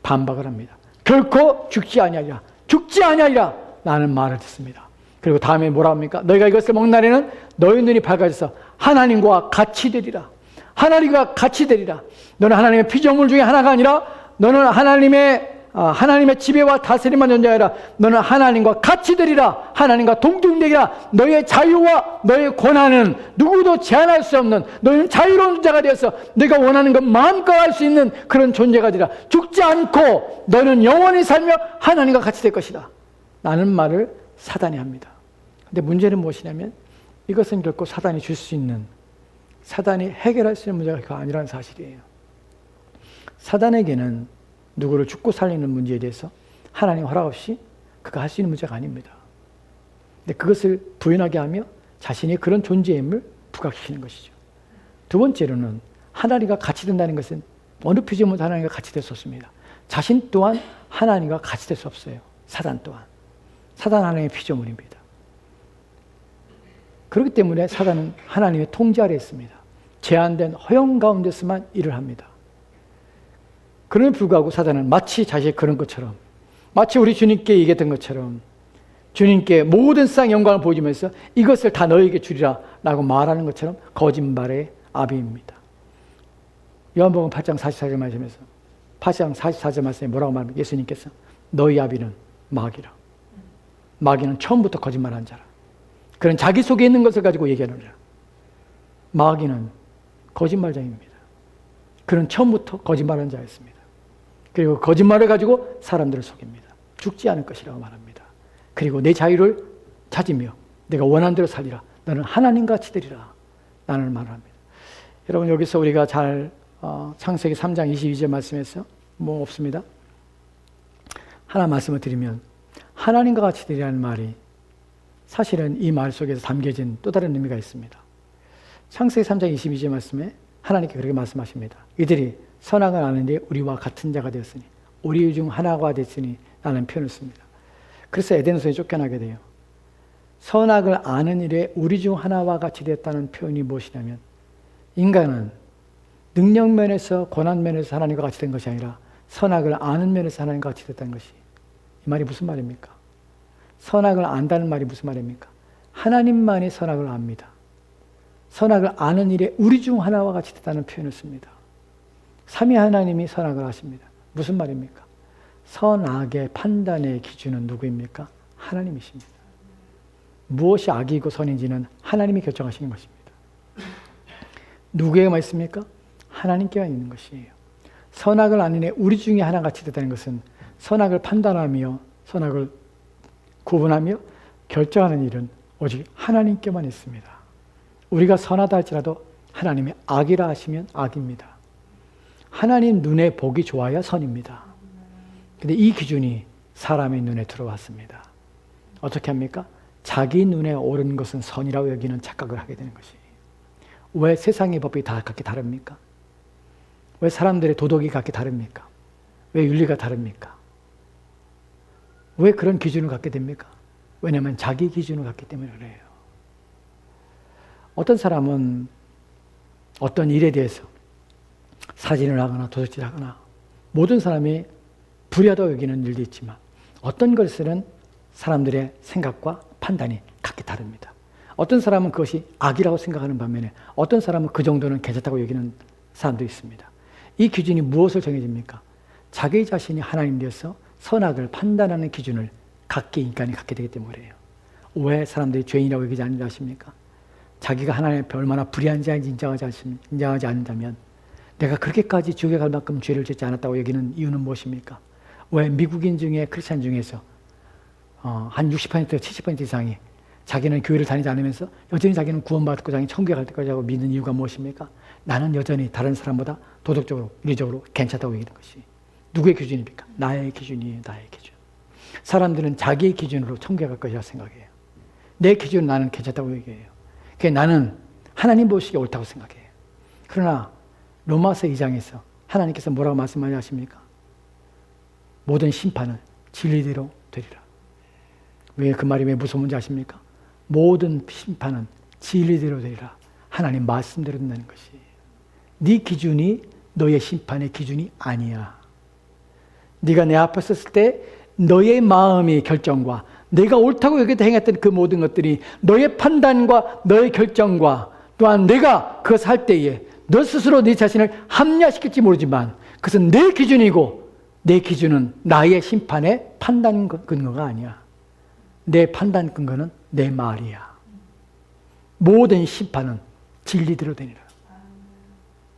반박을 합니다. 결코 죽지 아니하리라. 죽지 아니하리라 라는 말을 듣습니다. 그리고 다음에 뭐라 합니까? 너희가 이것을 먹는 날에는 너희 눈이 밝아져서 하나님과 같이 되리라. 하나님과 같이 되리라. 너는 하나님의 피조물 중에 하나가 아니라 너는 하나님의 하나님의 지배와 다스림만 존재하라. 너는 하나님과 같이 되리라. 하나님과 동등되리라. 너의 자유와 너의 권한은 누구도 제한할 수 없는, 너는 자유로운 존재가 되어서 내가 원하는 것 마음껏 할 수 있는 그런 존재가 되리라. 죽지 않고 너는 영원히 살며 하나님과 같이 될 것이다 라는 말을 사단이 합니다. 근데 문제는 무엇이냐면 이것은 결코 사단이 줄 수 있는, 사단이 해결할 수 있는 문제가 그거 아니라는 사실이에요. 사단에게는 누구를 죽고 살리는 문제에 대해서 하나님 허락 없이 그가 할 수 있는 문제가 아닙니다. 근데 그것을 부인하게 하며 자신이 그런 존재임을 부각시키는 것이죠. 두 번째로는 하나님과 같이 된다는 것은 어느 표정부터 하나님과 같이 될 수 없습니다. 자신 또한 하나님과 같이 될 수 없어요. 사단 또한. 사단 하나님의 피조물입니다. 그렇기 때문에 사단은 하나님의 통제 아래에 있습니다. 제한된 허용 가운데서만 일을 합니다. 그럼에도 불구하고 사단은 마치 자신이 그런 것처럼, 마치 우리 주님께 얘기했던 것처럼 주님께 모든 세상 영광을 보여주면서 이것을 다 너에게 주리라 라고 말하는 것처럼 거짓말의 아비입니다. 요한복음 8장 44절 말씀에서 8장 44절 말씀에 뭐라고 말합니까? 예수님께서 너희 아비는 마귀라. 마귀는 처음부터 거짓말한 자라. 그런 자기 속에 있는 것을 가지고 얘기하느라. 마귀는 거짓말장입니다. 그는 처음부터 거짓말한 자였습니다. 그리고 거짓말을 가지고 사람들을 속입니다. 죽지 않을 것이라고 말합니다. 그리고 내 자유를 찾으며 내가 원하는 대로 살리라. 너는 하나님같이 되리라. 라는 말을 합니다. 여러분 여기서 우리가 잘 창세기 3장 22절 말씀에서 뭐 없습니다. 하나 말씀을 드리면 하나님과 같이 되리라는 말이 사실은 이 말 속에서 담겨진 또 다른 의미가 있습니다. 창세기 3장 22절 말씀에 하나님께 그렇게 말씀하십니다. 이들이 선악을 아는데 우리와 같은 자가 되었으니 우리 중 하나가 됐으니 라는 표현을 씁니다. 그래서 에덴에서 쫓겨나게 돼요. 선악을 아는 일에 우리 중 하나와 같이 됐다는 표현이 무엇이냐면 인간은 능력 면에서 권한 면에서 하나님과 같이 된 것이 아니라 선악을 아는 면에서 하나님과 같이 됐다는 것이, 이 말이 무슨 말입니까? 선악을 안다는 말이 무슨 말입니까? 하나님만이 선악을 압니다. 선악을 아는 일에 우리 중 하나와 같이 됐다는 표현을 씁니다. 삼위 하나님이 선악을 아십니다. 무슨 말입니까? 선악의 판단의 기준은 누구입니까? 하나님이십니다. 무엇이 악이고 선인지는 하나님이 결정하시는 것입니다. 누구에게만 있습니까? 하나님께만 있는 것이에요. 선악을 아는 일에 우리 중에 하나가 같이 됐다는 것은 선악을 판단하며 선악을 구분하며 결정하는 일은 오직 하나님께만 있습니다. 우리가 선하다 할지라도 하나님이 악이라 하시면 악입니다. 하나님 눈에 보기 좋아야 선입니다. 근데 이 기준이 사람의 눈에 들어왔습니다. 어떻게 합니까? 자기 눈에 옳은 것은 선이라고 여기는 착각을 하게 되는 것이에요. 왜 세상의 법이 다 각기 다릅니까? 왜 사람들의 도덕이 각기 다릅니까? 왜 윤리가 다릅니까? 왜 그런 기준을 갖게 됩니까? 왜냐하면 자기 기준을 갖기 때문에 그래요. 어떤 사람은 어떤 일에 대해서 사진을 하거나 도둑질을 하거나 모든 사람이 불의하다고 여기는 일도 있지만 어떤 것은 사람들의 생각과 판단이 각기 다릅니다. 어떤 사람은 그것이 악이라고 생각하는 반면에 어떤 사람은 그 정도는 괜찮다고 여기는 사람도 있습니다. 이 기준이 무엇을 정해집니까? 자기 자신이 하나님 되어서 선악을 판단하는 기준을 각기 인간이 갖게 되기 때문이에요. 왜 사람들이 죄인이라고 여기지 않는지 아십니까? 자기가 하나님 앞에 얼마나 불의한 자인지 인정하지 않는다면 내가 그렇게까지 지옥에 갈 만큼 죄를 짓지 않았다고 여기는 이유는 무엇입니까? 왜 미국인 중에 크리스찬 중에서 한 60% 70% 이상이 자기는 교회를 다니지 않으면서 여전히 자기는 구원받을 거장이 천국에 갈 때까지 하고 믿는 이유가 무엇입니까? 나는 여전히 다른 사람보다 도덕적으로 윤리적으로 괜찮다고 얘기하는 것이 누구의 기준입니까? 나의 기준이에요. 나의 기준. 사람들은 자기의 기준으로 천국에 갈 것이라고 생각해요. 내 기준은 나는 괜찮다고 얘기해요. 그게 나는 하나님 보시기에 옳다고 생각해요. 그러나 로마서 2장에서 하나님께서 뭐라고 말씀하십니까? 모든 심판은 진리대로 되리라. 왜 그 말이 왜 무서운지 아십니까? 모든 심판은 진리대로 되리라. 하나님 말씀대로 된다는 것이에요. 네 기준이 너의 심판의 기준이 아니야. 네가 내 앞에 섰을 때 너의 마음의 결정과 내가 옳다고 여기다 행했던 그 모든 것들이 너의 판단과 너의 결정과 또한 내가 그것을 할 때에 너 스스로 네 자신을 합리화시킬지 모르지만 그것은 내 기준이고 내 기준은 나의 심판의 판단 근거가 아니야. 내 판단 근거는 내 말이야. 모든 심판은 진리대로 되니라.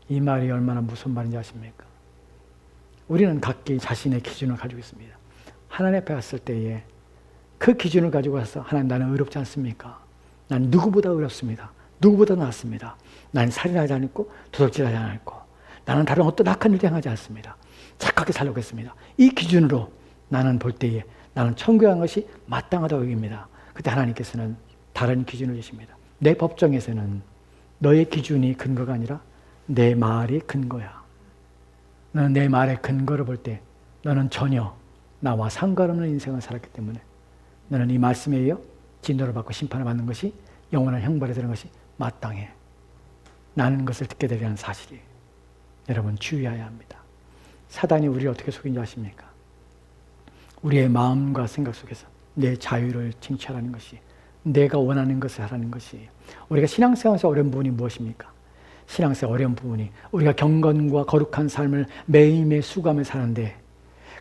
이 말이 얼마나 무슨 말인지 아십니까? 우리는 각기 자신의 기준을 가지고 있습니다. 하나님 앞에 갔을 때에 그 기준을 가지고 가서 하나님 나는 의롭지 않습니까? 난 누구보다 의롭습니다. 누구보다 낫습니다. 나는 살인하지 않고 도둑질하지 않고 나는 다른 어떤 악한 일도 행하지 않습니다. 착하게 살려고 했습니다. 이 기준으로 나는 볼 때에 나는 천국에 간 것이 마땅하다고 여깁니다. 그때 하나님께서는 다른 기준을 주십니다. 내 법정에서는 너의 기준이 근거가 아니라 내 말이 근거야. 너는 내 말의 근거를 볼 때 너는 전혀 나와 상관없는 인생을 살았기 때문에 너는 이 말씀에 의해 진노를 받고 심판을 받는 것이 영원한 형벌에 되는 것이 마땅해. 나는 것을 듣게 되리라는 사실이 여러분 주의해야 합니다. 사단이 우리를 어떻게 속인지 아십니까? 우리의 마음과 생각 속에서 내 자유를 쟁취하라는 것이 내가 원하는 것을 하라는 것이 우리가 신앙생활에서 어려운 부분이 무엇입니까? 신앙생활 어려운 부분이 우리가 경건과 거룩한 삶을 매일매일 수고하며 사는데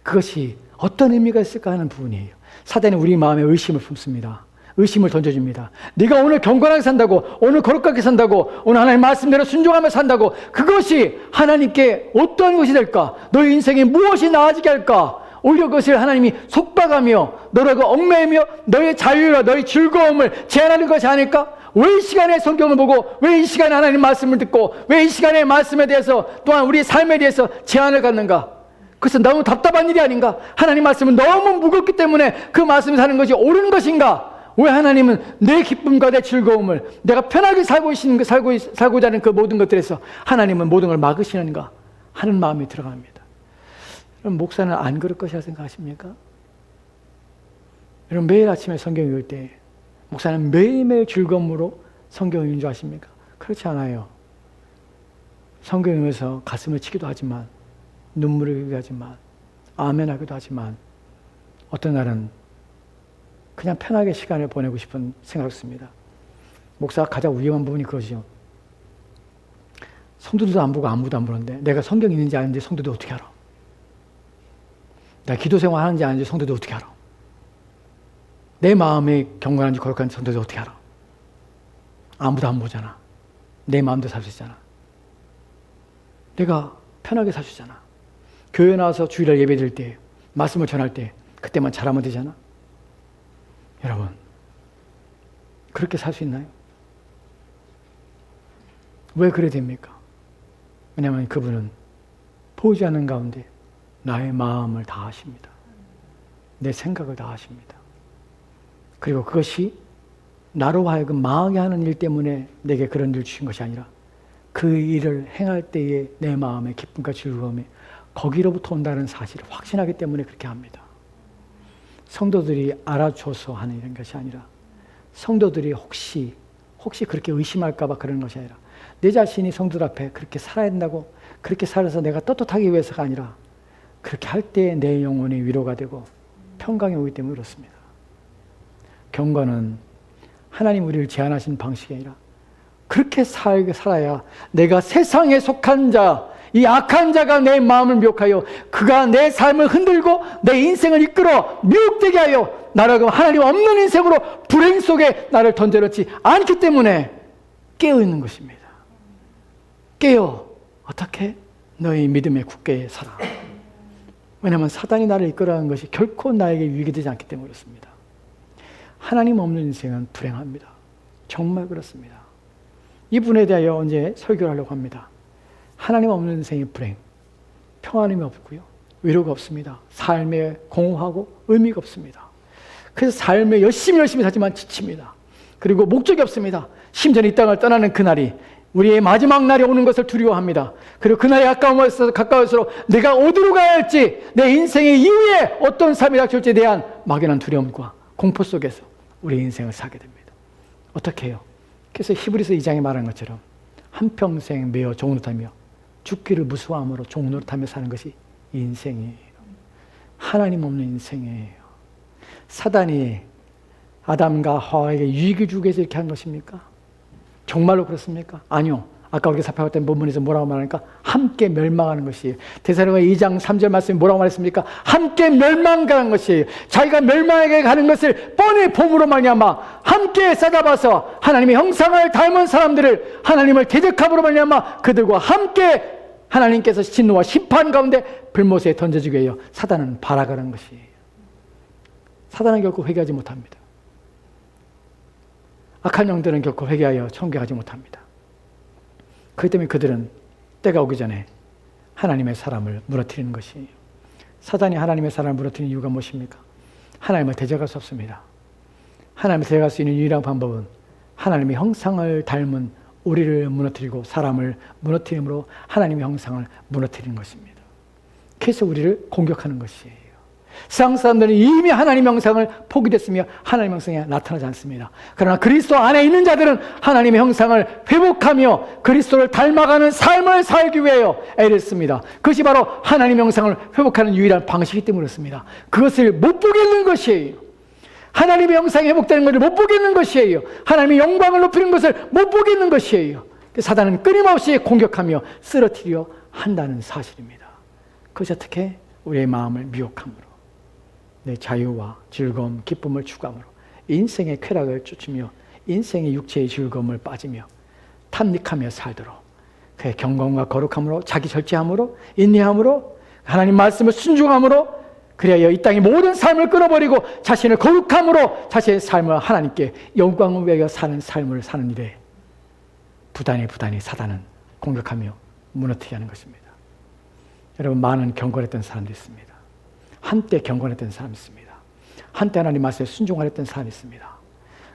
그것이 어떤 의미가 있을까 하는 부분이에요. 사단이 우리 마음에 의심을 품습니다. 의심을 던져줍니다. 네가 오늘 경건하게 산다고, 오늘 거룩하게 산다고, 오늘 하나님 말씀대로 순종하며 산다고 그것이 하나님께 어떠한 것이 될까? 너의 인생에 무엇이 나아지게 할까? 오히려 그것을 하나님이 속박하며 너를 얽매이며 너의 자유와 너의 즐거움을 제한하는 것이 아닐까? 왜 이 시간에 성경을 보고 왜 이 시간에 하나님 말씀을 듣고 왜 이 시간에 말씀에 대해서 또한 우리 삶에 대해서 제한을 갖는가? 그것은 너무 답답한 일이 아닌가? 하나님 말씀은 너무 무겁기 때문에 그 말씀을 사는 것이 옳은 것인가? 왜 하나님은 내 기쁨과 내 즐거움을 내가 편하게 살고자 하는 그 모든 것들에서 하나님은 모든 걸 막으시는가 하는 마음이 들어갑니다. 그럼 목사는 안 그럴 것이라 생각하십니까? 여러분 매일 아침에 성경 읽을 때 목사는 매일매일 즐거움으로 성경 읽는 줄 아십니까? 그렇지 않아요. 성경 읽으면서 가슴을 치기도 하지만 눈물을 흘리기도 하지만 아멘하기도 하지만 어떤 날은 그냥 편하게 시간을 보내고 싶은 생각을 씁니다. 목사가 가장 위험한 부분이 그거죠. 성도들도 안 보고 아무도 안 보는데 내가 성경 읽는지 아닌지 성도들 어떻게 알아? 내가 기도 생활 하는지 아닌지 성도들 어떻게 알아? 내 마음이 경건한지 거룩한지 성도들 어떻게 알아? 아무도 안 보잖아. 내 마음도 살 수 있잖아. 내가 편하게 살 수 있잖아. 교회 나와서 주일날 예배 드릴 때 말씀을 전할 때 그때만 잘하면 되잖아. 여러분 그렇게 살 수 있나요? 왜 그래 됩니까? 왜냐하면 그분은 보이지 않는 가운데 나의 마음을 다 아십니다. 내 생각을 다 아십니다. 그리고 그것이 나로 하여금 망하게 하는 일 때문에 내게 그런 일을 주신 것이 아니라 그 일을 행할 때의 내 마음의 기쁨과 즐거움이 거기로부터 온다는 사실을 확신하기 때문에 그렇게 합니다. 성도들이 알아줘서 하는 이런 것이 아니라 성도들이 혹시 그렇게 의심할까 봐 그러는 것이 아니라 내 자신이 성도들 앞에 그렇게 살아야 된다고 그렇게 살아서 내가 떳떳하기 위해서가 아니라 그렇게 할 때 내 영혼이 위로가 되고 평강이 오기 때문에 그렇습니다. 경건은 하나님 우리를 제한하신 방식이 아니라 그렇게 살아야 내가 세상에 속한 자, 이 악한 자가 내 마음을 미혹하여 그가 내 삶을 흔들고 내 인생을 이끌어 미혹되게 하여 나라고 하나님 없는 인생으로 불행 속에 나를 던져놓지 않기 때문에 깨어있는 것입니다. 깨어 어떻게? 너희 믿음에 굳게 살아. 왜냐하면 사단이 나를 이끌어가는 것이 결코 나에게 유익이 되지 않기 때문에 그렇습니다. 하나님 없는 인생은 불행합니다. 정말 그렇습니다. 이 부분에 대하여 언제 설교를 하려고 합니다. 하나님 없는 인생의 불행, 평안함이 없고요. 위로가 없습니다. 삶에 공허하고 의미가 없습니다. 그래서 삶에 열심히 살지만 지칩니다. 그리고 목적이 없습니다. 심지어 이 땅을 떠나는 그날이 우리의 마지막 날이 오는 것을 두려워합니다. 그리고 그날이 가까울수록 내가 어디로 가야 할지 내 인생의 이후에 어떤 삶이 닥칠지에 대한 막연한 두려움과 공포 속에서 우리의 인생을 살게 됩니다. 어떻게 해요? 그래서 히브리서 2장에 말한 것처럼 한평생 매어 종노릇하며 죽기를 무서워함으로 종노릇하며 사는 것이 인생이에요. 하나님 없는 인생이에요. 사단이 아담과 하와에게 유익을 주기 위해서 이렇게 한 것입니까? 정말로 그렇습니까? 아니요. 아까 우리가 살펴봤던 본문에서 뭐라고 말하니까 함께 멸망하는 것이에요. 데살로니가 2장 3절 말씀이 뭐라고 말했습니까? 함께 멸망하는 것이에요. 자기가 멸망하게 가는 것을 뻔히 봄으로 말미암아 함께 싸잡아서 하나님의 형상을 닮은 사람들을 하나님을 대적함으로 말미암아 그들과 함께 하나님께서 진노와 심판 가운데 불못에 던져주게 해요. 사단은 발악하는 것이에요. 사단은 결코 회개하지 못합니다. 악한 영들은 결코 회개하여 청교하지 못합니다. 그렇기 때문에 그들은 때가 오기 전에 하나님의 사람을 무너뜨리는 것이에요. 사단이 하나님의 사람을 무너뜨리는 이유가 무엇입니까? 하나님을 대적할 수 없습니다. 하나님을 대적할 수 있는 유일한 방법은 하나님의 형상을 닮은 우리를 무너뜨리고 사람을 무너뜨림으로 하나님의 형상을 무너뜨리는 것입니다. 그래서 우리를 공격하는 것이에요. 세상 사람들은 이미 하나님의 형상을 포기됐으며 하나님의 형상이 나타나지 않습니다. 그러나 그리스도 안에 있는 자들은 하나님의 형상을 회복하며 그리스도를 닮아가는 삶을 살기 위하여 애를 씁니다. 그것이 바로 하나님의 형상을 회복하는 유일한 방식이기 때문에 그렇습니다. 그것을 못 보겠는 것이에요. 하나님의 형상이 회복되는 것을 못 보겠는 것이에요. 하나님의 영광을 높이는 것을 못 보겠는 것이에요. 사단은 끊임없이 공격하며 쓰러뜨려 한다는 사실입니다. 그것이 어떻게 우리의 마음을 미혹함으로 내 자유와 즐거움, 기쁨을 추구함으로 인생의 쾌락을 쫓으며 인생의 육체의 즐거움을 빠지며 탐닉하며 살도록 그의 경건과 거룩함으로 자기 절제함으로 인내함으로 하나님 말씀을 순종함으로 그래야 이 땅의 모든 삶을 끊어버리고 자신을 거룩함으로 자신의 삶을 하나님께 영광을 위하여 사는 삶을 사는 일에 부단히 사단은 공격하며 무너뜨리게 하는 것입니다. 여러분 많은 경건했던 사람도 있습니다. 한때 경건했던 사람이 있습니다. 한때 하나님 말씀에 순종하였던 사람이 있습니다.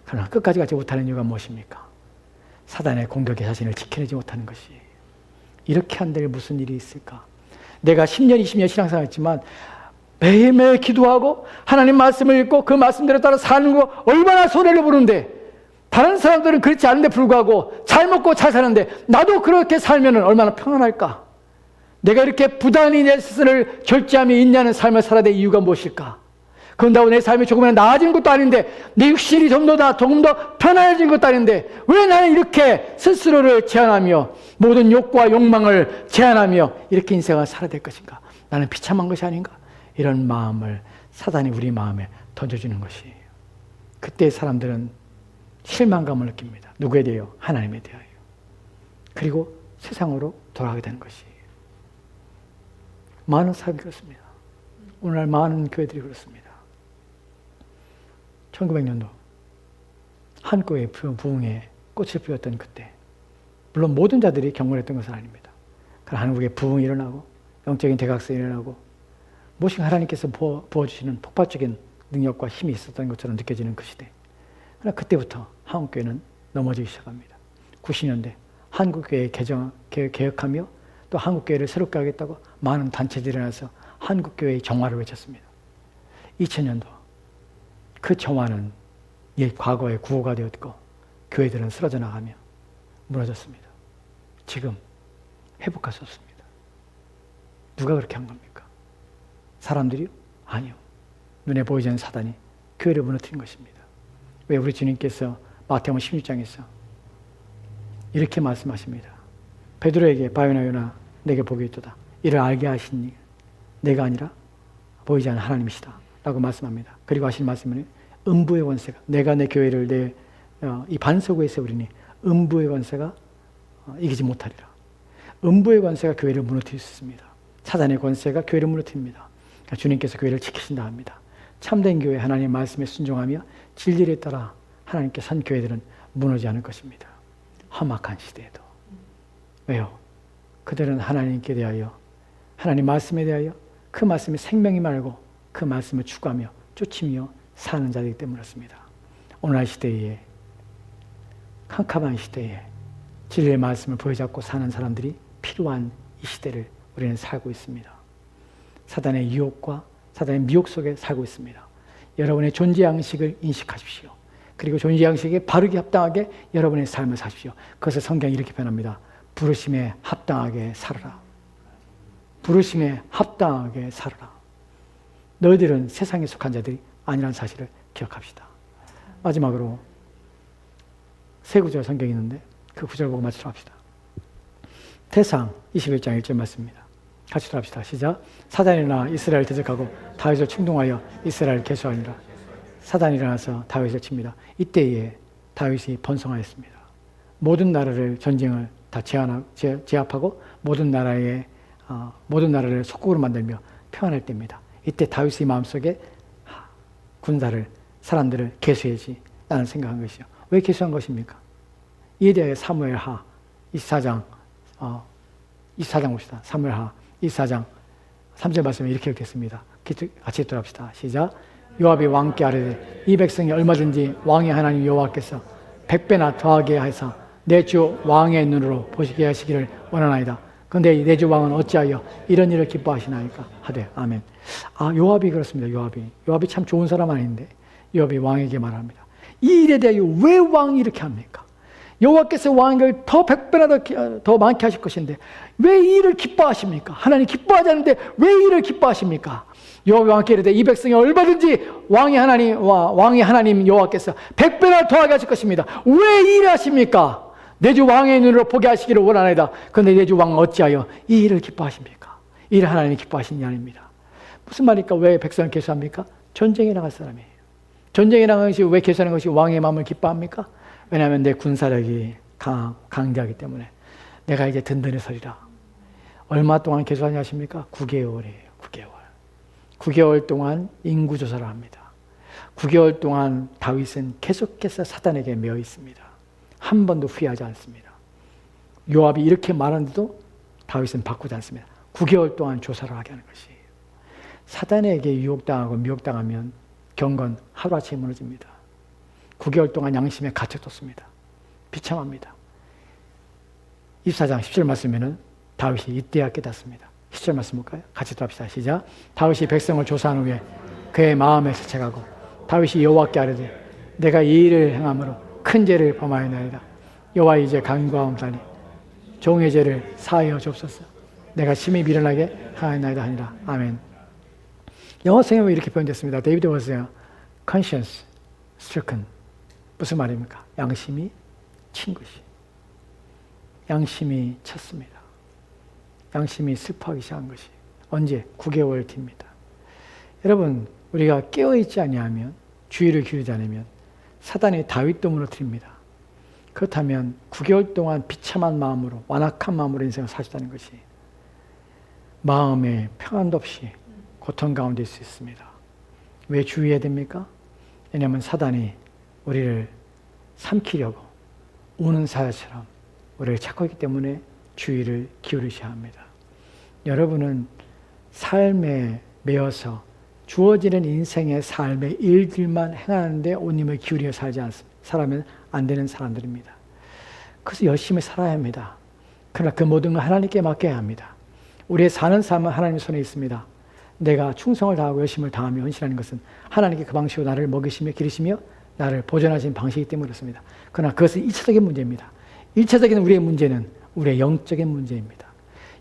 그러나 끝까지 가지 못하는 이유가 무엇입니까? 사단의 공격에 자신을 지켜내지 못하는 것이에요. 이렇게 한들 무슨 일이 있을까? 내가 10년, 20년 신앙생활 했지만 매일매일 기도하고 하나님 말씀을 읽고 그 말씀대로 따라 사는 거 얼마나 소리를 부르는데 다른 사람들은 그렇지 않은데 불구하고 잘 먹고 잘 사는데 나도 그렇게 살면 얼마나 평안할까? 내가 이렇게 부단히 내 스스로를 절제하며 인내하는 삶을 살아야 될 이유가 무엇일까? 그런다고 내 삶이 조금이나 나아진 것도 아닌데 내 육신이 조금 더 편안해진 것도 아닌데 왜 나는 이렇게 스스로를 제한하며 모든 욕구와 욕망을 제한하며 이렇게 인생을 살아야 될 것인가? 나는 비참한 것이 아닌가? 이런 마음을 사단이 우리 마음에 던져주는 것이에요. 그때 사람들은 실망감을 느낍니다. 누구에 대하여? 하나님에 대하여. 그리고 세상으로 돌아가게 되는 것이에요. 많은 사람이 그렇습니다. 오늘날 많은 교회들이 그렇습니다. 1900년도 한국의 부흥에 꽃을 피웠던 그때 물론 모든 자들이 경건했던 것은 아닙니다. 그러나 한국의 부흥이 일어나고 영적인 대각선이 일어나고 무엇인가 하나님께서 부어주시는 폭발적인 능력과 힘이 있었던 것처럼 느껴지는 그 시대. 그러나 그때부터 한국교회는 넘어지기 시작합니다. 90년대 한국교회 개혁하며 또 한국교회를 새롭게 하겠다고 많은 단체들이 일어나서 한국교회의 정화를 외쳤습니다. 2000년도 그 정화는 옛 과거의 구호가 되었고 교회들은 쓰러져 나가며 무너졌습니다. 지금 회복할 수 없습니다. 누가 그렇게 한 겁니까? 사람들이요? 아니요. 눈에 보이지 않는 사단이 교회를 무너뜨린 것입니다. 왜 우리 주님께서 마태복음 16장에서 이렇게 말씀하십니다. 베드로에게 바요나 내게 복이 있도다. 이를 알게 하시니 내가 아니라 보이지 않는 하나님이시다 라고 말씀합니다. 그리고 하신 말씀은 음부의 권세가 내가 내 교회를 이 반석 위에 세우리니 음부의 권세가 이기지 못하리라. 음부의 권세가 교회를 무너뜨릴 수 있습니다. 사단의 권세가 교회를 무너뜨립니다. 그러니까 주님께서 교회를 지키신다 합니다. 참된 교회 하나님의 말씀에 순종하며 진리에 따라 하나님께 선 교회들은 무너지지 않을 것입니다. 험악한 시대에도. 왜요? 그들은 하나님께 대하여 하나님 말씀에 대하여 그 말씀이 생명이 말고 그 말씀을 추구하며 쫓으며 사는 자이기 때문에 그렇습니다. 오늘날 시대에 캄캄한 시대에 진리의 말씀을 보여잡고 사는 사람들이 필요한 이 시대를 우리는 살고 있습니다. 사단의 유혹과 사단의 미혹 속에 살고 있습니다. 여러분의 존재 양식을 인식하십시오. 그리고 존재 양식에 바르게 합당하게 여러분의 삶을 사십시오. 그것을 성경이 이렇게 표현합니다. 부르심에 합당하게 살아라. 부르심에 합당하게 살아라. 너희들은 세상에 속한 자들이 아니라는 사실을 기억합시다. 마지막으로 세 구절 성경이 있는데 그 구절 보고 마치도록 합시다. 태상 21장 1절 말씀입니다. 같이 돌아합시다. 시작. 사단이나 이스라엘 대적하고 다윗을 충동하여 이스라엘 계수하니라. 사단이 일어나서 다윗을 칩니다. 이때에 다윗이 번성하였습니다. 모든 나라를 전쟁을 다 제압하고 모든 나라를 속국으로 만들며 평안할 때입니다. 이때 다윗의 마음속에 군사를 사람들을 계수해야지 라는 생각한 것이죠. 왜 계수한 것입니까? 이에 대해 사무엘하 24장 봅시다. 사무엘하 24장 3절 말씀에 이렇게 읽겠습니다. 같이 돌아봅시다. 시작. 요압이 왕께 아뢰되 이 백성이 얼마든지 왕의 하나님 여호와께서 100배나 더하게 하사 내 주 왕의 눈으로 보시게 하시기를 원하나이다. 그런데 내 주 왕은 어찌하여 이런 일을 기뻐하시나이까 하되 아멘. 요압이 그렇습니다. 요압이 참 좋은 사람 아닌데 요압이 왕에게 말합니다. 이 일에 대하여 왜 왕이 이렇게 합니까? 여호와께서 왕을 더 100배나 더 많게 하실 것인데 왜 이 일을 기뻐하십니까? 하나님 기뻐하지 않는데 왜 이 일을 기뻐하십니까? 여호와 왕께 이르되 이 백성이 얼마든지 왕의 하나님 여호와께서 100배나 더하게 하실 것입니다. 왜 이 일을 하십니까? 내 주 왕의 눈으로 보게 하시기를 원하나이다. 그런데 내 주 왕은 어찌하여 이 일을 기뻐하십니까? 이 일을 하나님이 기뻐하시는 아닙니다. 무슨 말입니까? 왜 백성을 계수합니까? 전쟁에 나갈 사람이에요. 전쟁에 나가는 것이 왜 계수하는 것이 왕의 마음을 기뻐합니까? 왜냐하면 내 군사력이 강대하기 때문에 내가 이제 든든히 서리라. 얼마 동안 계수하냐 하십니까? 9개월이에요. 9개월 동안 인구조사를 합니다. 9개월 동안 다윗은 계속해서 사단에게 매여 있습니다. 한 번도 후회하지 않습니다. 요압이 이렇게 말하는데도 다윗은 바꾸지 않습니다. 9개월 동안 조사를 하게 하는 것이에요. 사단에게 유혹당하고 미혹당하면 경건 하루아침에 무너집니다. 9개월 동안 양심에 갇혀 뒀습니다. 비참합니다. 24장 10절 말씀에는 다윗이 이때야 깨닫습니다. 10절 말씀 볼까요? 같이 답시다. 시작. 다윗이 백성을 조사한 후에 그의 마음에 세척하고 다윗이 여호와께 아뢰되 내가 이 일을 행함으로 큰 죄를 범하였나이다. 여호와 이제 간구하옵나니 종의 죄를 사하여 주옵소서. 내가 심히 미련하게 하였나이다 하니라. 아멘. 영어 성경에 이렇게 표현됐습니다. David was conscience stricken. 무슨 말입니까? 양심이 친 것이. 양심이 쳤습니다. 양심이 슬퍼하기 시작한 것이. 언제? 9개월 뒤입니다. 여러분, 우리가 깨어있지 아니하면, 주의를 기울이지 않으면 사단이 다윗도 무너뜨립니다. 그렇다면 9개월 동안 비참한 마음으로, 완악한 마음으로 인생을 사시다는 것이 마음에 평안도 없이 고통 가운데 있을 수 있습니다. 왜 주의해야 됩니까? 왜냐하면 사단이 우리를 삼키려고 우는 사자처럼 우리를 찾고 있기 때문에 주의를 기울이셔야 합니다. 여러분은 삶에 매여서 주어지는 인생의 삶의 일들만 행하는데 온 힘을 기울여 살면 안 되는 사람들입니다. 그래서 열심히 살아야 합니다. 그러나 그 모든 걸 하나님께 맡겨야 합니다. 우리의 사는 삶은 하나님 손에 있습니다. 내가 충성을 다하고 열심을 다하며 헌신하는 것은 하나님께 그 방식으로 나를 먹이시며 기르시며 나를 보존하시는 방식이기 때문에 그렇습니다. 그러나 그것은 2차적인 문제입니다. 1차적인 우리의 문제는 우리의 영적인 문제입니다.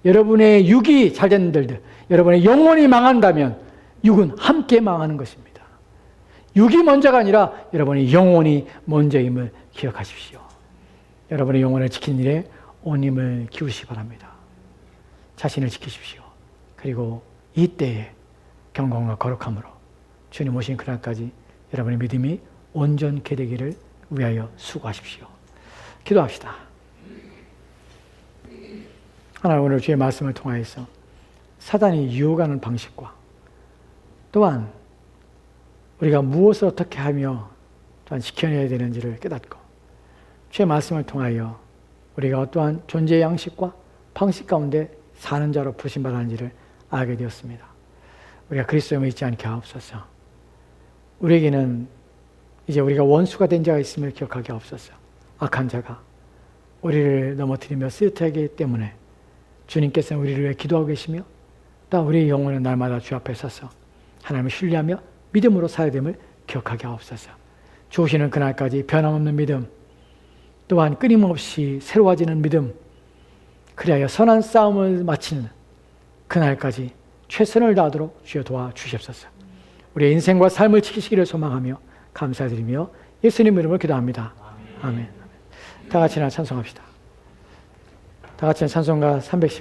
여러분의 육이 잘 되는 들들, 여러분의 영혼이 망한다면 육은 함께 망하는 것입니다. 육이 먼저가 아니라 여러분의 영혼이 먼저임을 기억하십시오. 여러분의 영혼을 지키는 일에 온 힘을 기울이시기 바랍니다. 자신을 지키십시오. 그리고 이때에 경건과 거룩함으로 주님 오신 그날까지 여러분의 믿음이 온전케 되기를 위하여 수고하십시오. 기도합시다. 하나님, 오늘 주의 말씀을 통하여서 사단이 유혹하는 방식과 또한 우리가 무엇을 어떻게 하며 또한 지켜내야 되는지를 깨닫고 주의 말씀을 통하여 우리가 어떠한 존재의 양식과 방식 가운데 사는 자로 부르심받았는지를 알게 되었습니다. 우리가 그리스도에 있지 않게 하옵소서. 우리에게는 이제 우리가 원수가 된 자가 있음을 기억하게 하옵소서. 악한 자가 우리를 넘어뜨리며 쓰러뜨리기 때문에 주님께서는 우리를 위해 기도하고 계시며 또 우리의 영혼은 날마다 주 앞에 서서 하나님을 신뢰하며 믿음으로 살아야 됨을 기억하게 하옵소서. 주시는 그날까지 변함없는 믿음, 또한 끊임없이 새로워지는 믿음, 그리하여 선한 싸움을 마치는 그날까지 최선을 다하도록 주여 도와주시옵소서. 우리의 인생과 삶을 지키시기를 소망하며 감사드리며 예수님 이름으로 기도합니다. 아멘. 다 같이 나 찬송합시다. 다 같이 찬송가 310